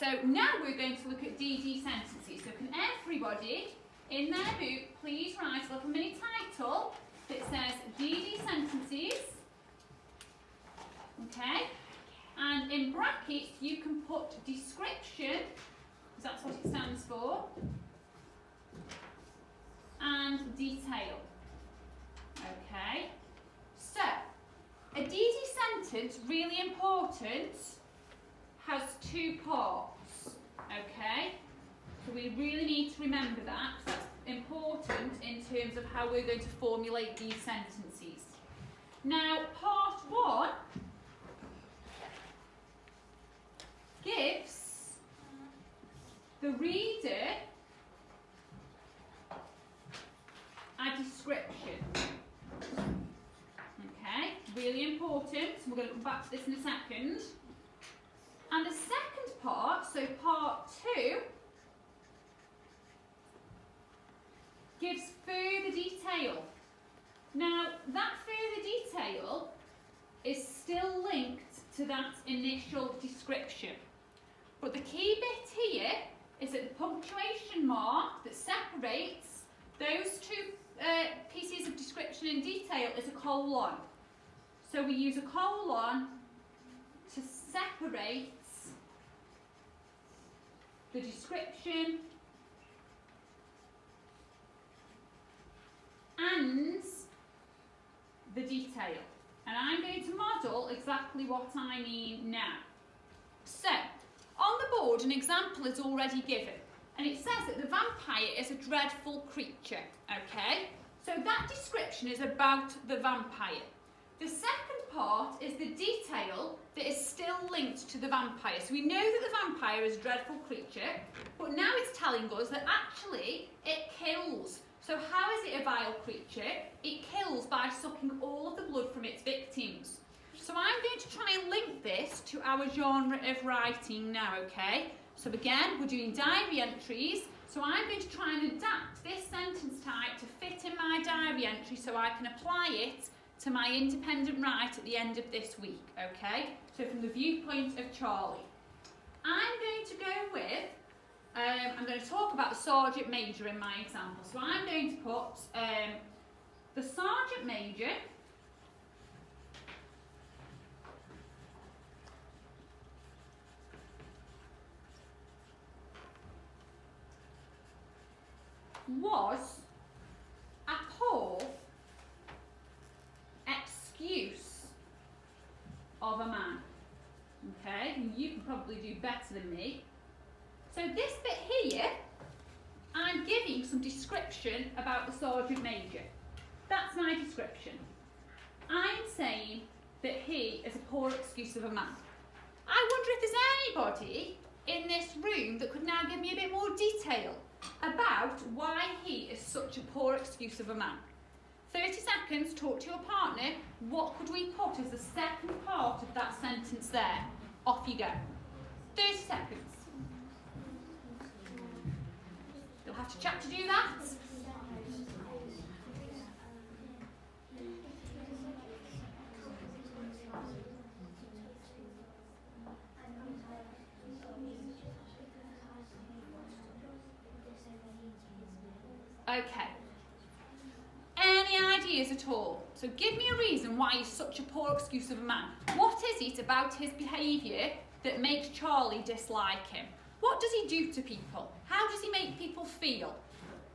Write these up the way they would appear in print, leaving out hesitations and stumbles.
so now we're going to look at DD sentences. So can everybody in their book please write a little mini title that says DD sentences. Okay? And in brackets you can put description, because that's what it stands for, and detail. Okay? So, a DD sentence, really important, has two parts. Okay? So we really need to remember that, because that's important in terms of how we're going to formulate these sentences. Now, part one gives the reader a description. Okay, really important. We're going to come back to this in a second. And the second part, so part two, gives further detail. Now, that further detail is still linked to that initial description. But the key bit here is that the punctuation mark that separates those two pieces of description and detail is a colon. So we use a colon to separate the description and the detail. And I'm going to model exactly what I mean now. So, on the board an example is already given. And it says that the vampire is a dreadful creature. Okay? So that description is about the vampire. The second part is the detail that is still linked to the vampire. So we know that the vampire is a dreadful creature, but now it's telling us that actually it kills. So how is it a vile creature? It kills by sucking all of the blood from its victims. So I'm going to try and link this to our genre of writing now, okay? So again, we're doing diary entries. So I'm going to try and adapt this sentence type to fit in my diary entry so I can apply it to my independent write at the end of this week, okay? So from the viewpoint of Charlie. I'm going to go with, I'm going to talk about the Sergeant Major in my example. So I'm going to put the Sergeant Major was a poor excuse of a man. Okay, you can probably do better than me. So this bit here, I'm giving some description about the Sergeant Major. That's my description. I'm saying that he is a poor excuse of a man. I wonder if there's anybody in this room that could now give me a bit more detail about why he is such a poor excuse of a man. 30 seconds, talk to your partner. What could we put as the second part of that sentence there? Off you go. 30 seconds. You'll have to chat to do that. Okay. Any ideas at all? So give me a reason why he's such a poor excuse of a man. What is it about his behaviour that makes Charlie dislike him? What does he do to people? How does he make people feel?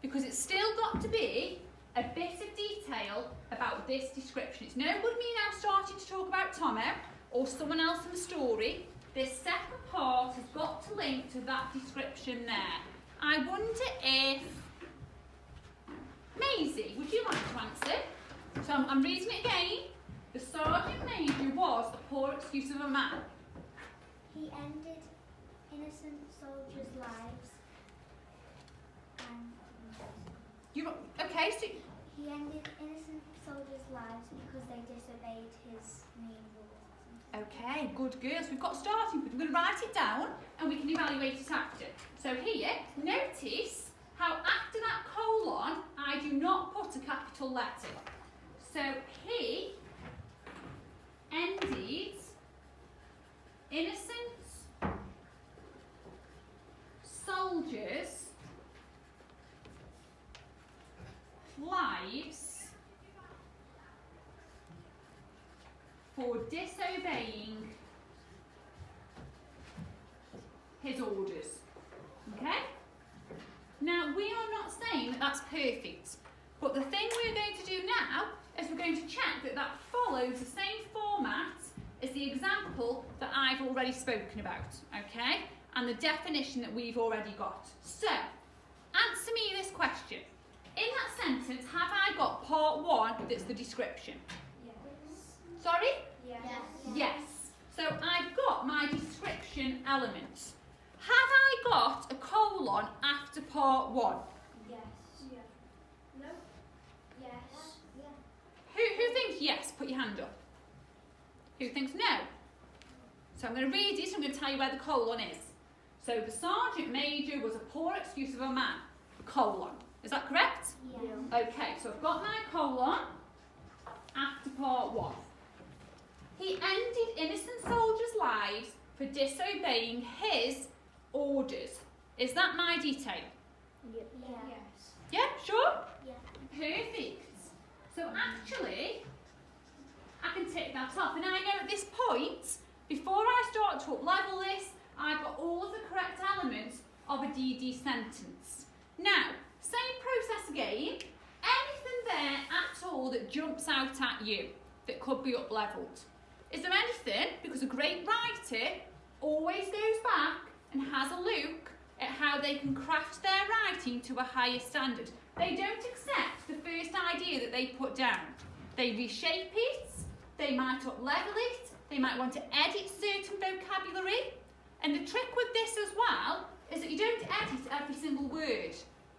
Because it's still got to be a bit of detail about this description. It's no good me now starting to talk about Tomo or someone else in the story. This second part has got to link to that description there. I wonder if Maisie, would you like to answer? So I'm reading it again. The Sergeant Major was a poor excuse of a man. He ended innocent soldiers' lives. Okay, so he ended innocent soldiers' lives because they disobeyed his main rules. Okay, good girls. We've got a starting point. I'm going to write it down and we can evaluate it after. So here, notice how after that colon, I do not put a capital letter. So he ended innocent for disobeying his orders. Okay? Now, we are not saying that that's perfect, but the thing we're going to do now is we're going to check that that follows the same format as the example that I've already spoken about, okay? And the definition that we've already got. So, answer me this question. In that sentence, have I got part 1 that's the description? Yes. Sorry? Yes. Yes. So I've got my description element. Have I got a colon after part 1? Yes. Yeah. No. Yes. Yeah. Who thinks yes? Put your hand up. Who thinks no? So I'm going to read it, I'm going to tell you where the colon is. So the sergeant major was a poor excuse of a man. Colon. Is that correct? Yeah. Okay, so I've got my colon after part 1. He ended innocent soldiers' lives for disobeying his orders. Is that my detail? Yeah. Yes. Yeah, sure? Yeah. Perfect. So actually, I can tick that off. And I know at this point, before I start to up-level this, I've got all of the correct elements of a DD sentence. Now, same process again. Anything there at all that jumps out at you that could be up-levelled? Is there anything, because a great writer always goes back and has a look at how they can craft their writing to a higher standard. They don't accept the first idea that they put down. They reshape it, they might up-level it, they might want to edit certain vocabulary. And the trick with this as well is that you don't edit every single word,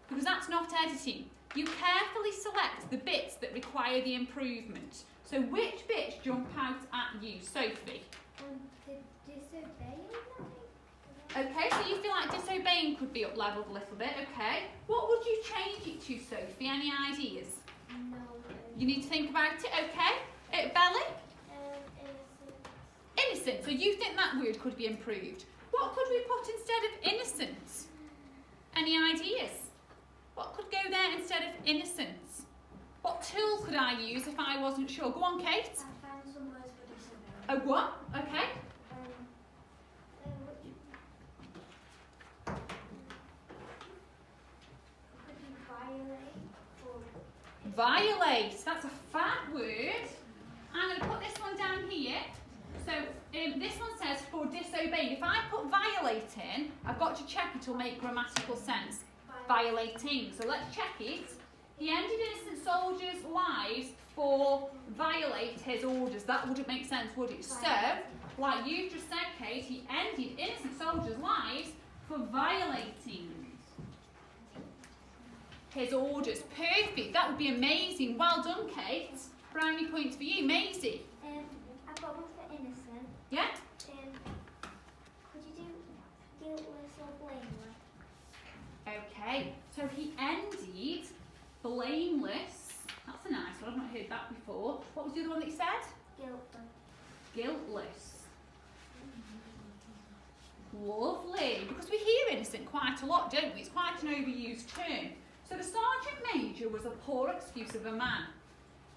because that's not editing. You carefully select the bits that require the improvement. So which bits jump out at you, Sophie? The disobeying. Okay, so you feel like disobeying could be up-levelled a little bit, okay. What would you change it to, Sophie? Any ideas? No. You need to think about it, okay. Belly? Innocent. Innocent, so you think that word could be improved. What could we put instead of innocent? Any ideas? What could go there instead of innocence? What tool could I use if I wasn't sure? Go on, Kate. I found some words for disobeying. Oh, what? Okay. Could you violate or Violate, that's a fab word. I'm going to put this one down here. So this one says for disobeying. If I put violate in, I've got to check it will make grammatical sense. Violating. So let's check it. He ended innocent soldiers' lives for violate his orders. That wouldn't make sense, would it? So, like you just said, Kate, he ended innocent soldiers' lives for violating his orders. Perfect. That would be amazing. Well done, Kate. Brownie points for you. Maisie. I've got one for innocent. Yeah? Could you do guiltless or blameless? Okay. So he ended blameless. That's a nice one. I've not heard that before. What was the other one that you said? Guiltless. Guiltless. Lovely. Because we hear innocent quite a lot, don't we? It's quite an overused term. So the sergeant major was a poor excuse of a man.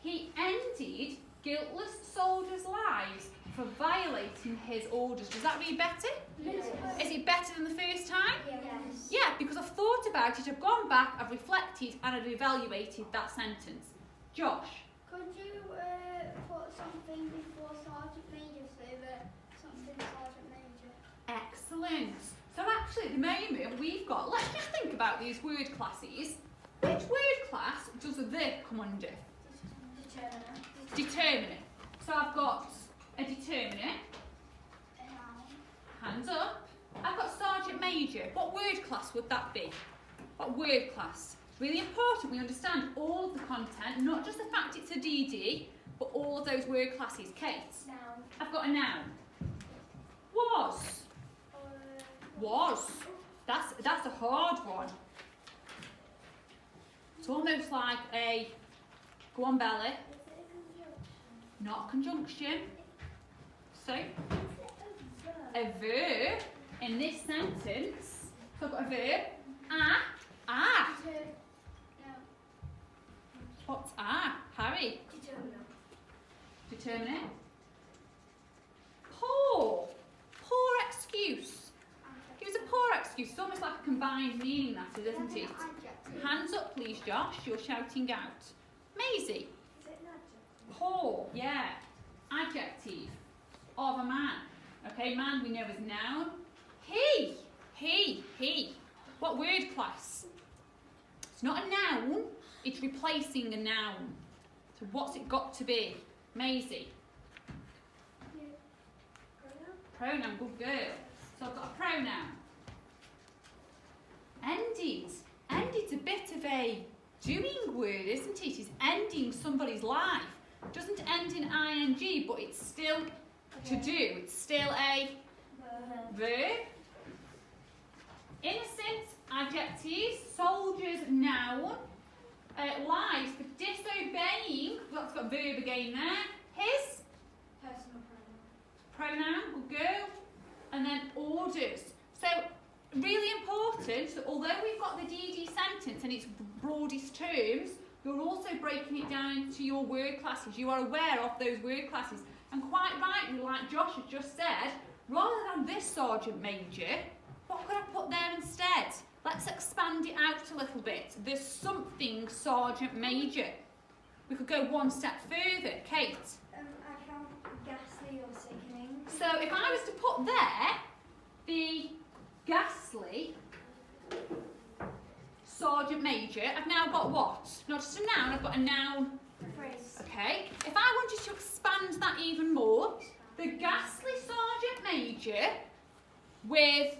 He ended guiltless soldiers' lives for violating his orders. Does that read better? Yes. Is it better than the first time? Yes. Yeah, because I've thought about it, I've gone back, I've reflected, and I've evaluated that sentence. Josh? Could you put something before Sergeant Major so that something Sergeant Major? Excellent. So actually at the moment we've got, let's just think about these word classes. Which word class does the come under? Determinant. Determinate. So I've got a determinate, Noun. hands up. I've got sergeant major. What word class would that be? What word class? It's really important we understand all of the content, not just the fact it's a DD, but all of those word classes. Kate? Noun. I've got a noun. Was. Was. That's a hard one. It's almost like a, go on Belly, Is it a conjunction? not conjunction. So, Is it a verb? a verb in this sentence. So I've got a verb. No. What's Harry? Determinant. Determinate. excuse. It's almost like a combined meaning, that is, isn't it? Adjective. Hands up, please, Josh. You're shouting out. Maisie. Is it an adjective? Paul. Yeah. Adjective of a man. Okay, man we know is noun. He. What word, class? It's not a noun. It's replacing a noun. So what's it got to be? Maisie. Pronoun, good girl. So I've got a pronoun. Ended. Ended's a bit of a doing word, isn't it? It's ending somebody's life. It doesn't end in ing, but it's still to do. It's still a verb. Innocent, adjective. Soldiers, noun. Lives for disobeying. That's got verb again there. His Personal pronoun, good girl. And then orders. So really important, so although we've got the DD sentence and its broadest terms, you're also breaking it down into your word classes. You are aware of those word classes. And quite rightly, like Josh has just said, rather than this Sergeant Major, what could I put there instead? Let's expand it out a little bit. There's something Sergeant Major. We could go one step further. Kate? I found ghastly or sickening. So if I was to put there the ghastly Sergeant Major, I've now got what? Not just a noun, I've got a noun. Phrase. Okay. If I wanted to expand that even more, the ghastly Sergeant Major with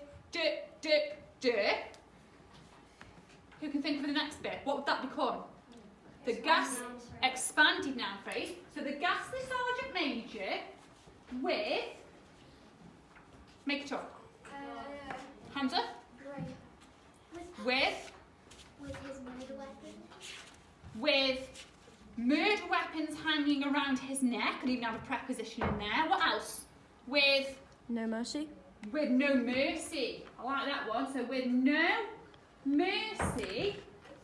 who can think of the next bit? What would that become? The expanded noun phrase. So the ghastly Sergeant Major with, make it up. Hands up. With With his murder weapon. with murder weapons hanging around his neck. Could even have a preposition in there. What else? With No mercy. no mercy. I like that one. So with no mercy.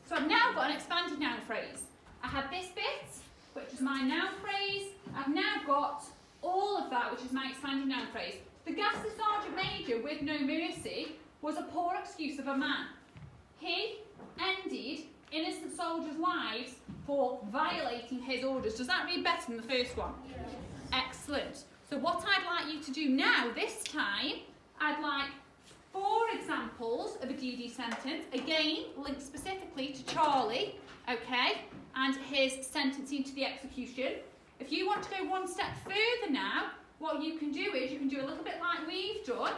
So I've now got an expanded noun phrase. I had this bit, which is my noun phrase. I've now got all of that, which is my expanded noun phrase. The ghastly Sergeant Major with no mercy was a poor excuse of a man. He ended innocent soldiers' lives for violating his orders. Does that read better than the first one? Yes. Excellent. So what I'd like you to do now, this time, I'd like 4 examples of a DD sentence, again, linked specifically to Charlie, okay, and his sentencing to the execution. If you want to go one step further now, what you can do is you can do a little bit like we've done.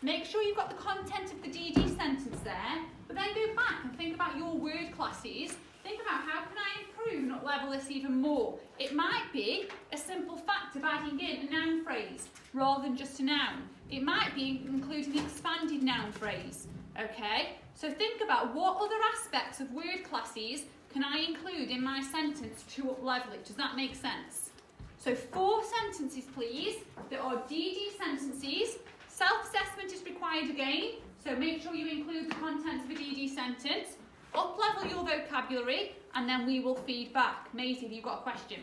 Make sure you've got the content of the DD sentence there, but then go back and think about your word classes. Think about how can I improve and up-level this even more. It might be a simple fact of adding in a noun phrase rather than just a noun. It might be including an expanded noun phrase, okay? So think about what other aspects of word classes can I include in my sentence to up-level it. Does that make sense? So 4 sentences, please, that are DD sentences. Self-assessment is required again, so make sure you include the contents of a DD sentence. Up-level your vocabulary, and then we will feed back. Maisie, have you got a question?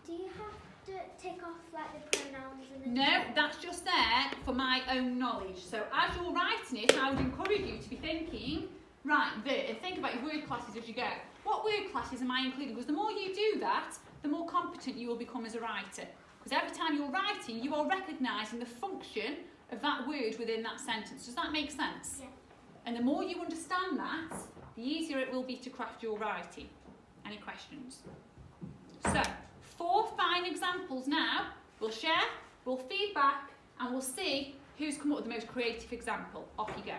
Do you have to take off like the pronouns and the No, that's just there for my own knowledge. So as you're writing it, I would encourage you to be thinking, right, there, and think about your word classes as you go. What word classes am I including? Because the more you do that, the more competent you will become as a writer. Because every time you're writing, you are recognising the function of that word within that sentence. Does that make sense? Yeah. And the more you understand that, the easier it will be to craft your writing. Any questions? So, 4 fine examples now. We'll share, we'll feed back, and we'll see who's come up with the most creative example. Off you go.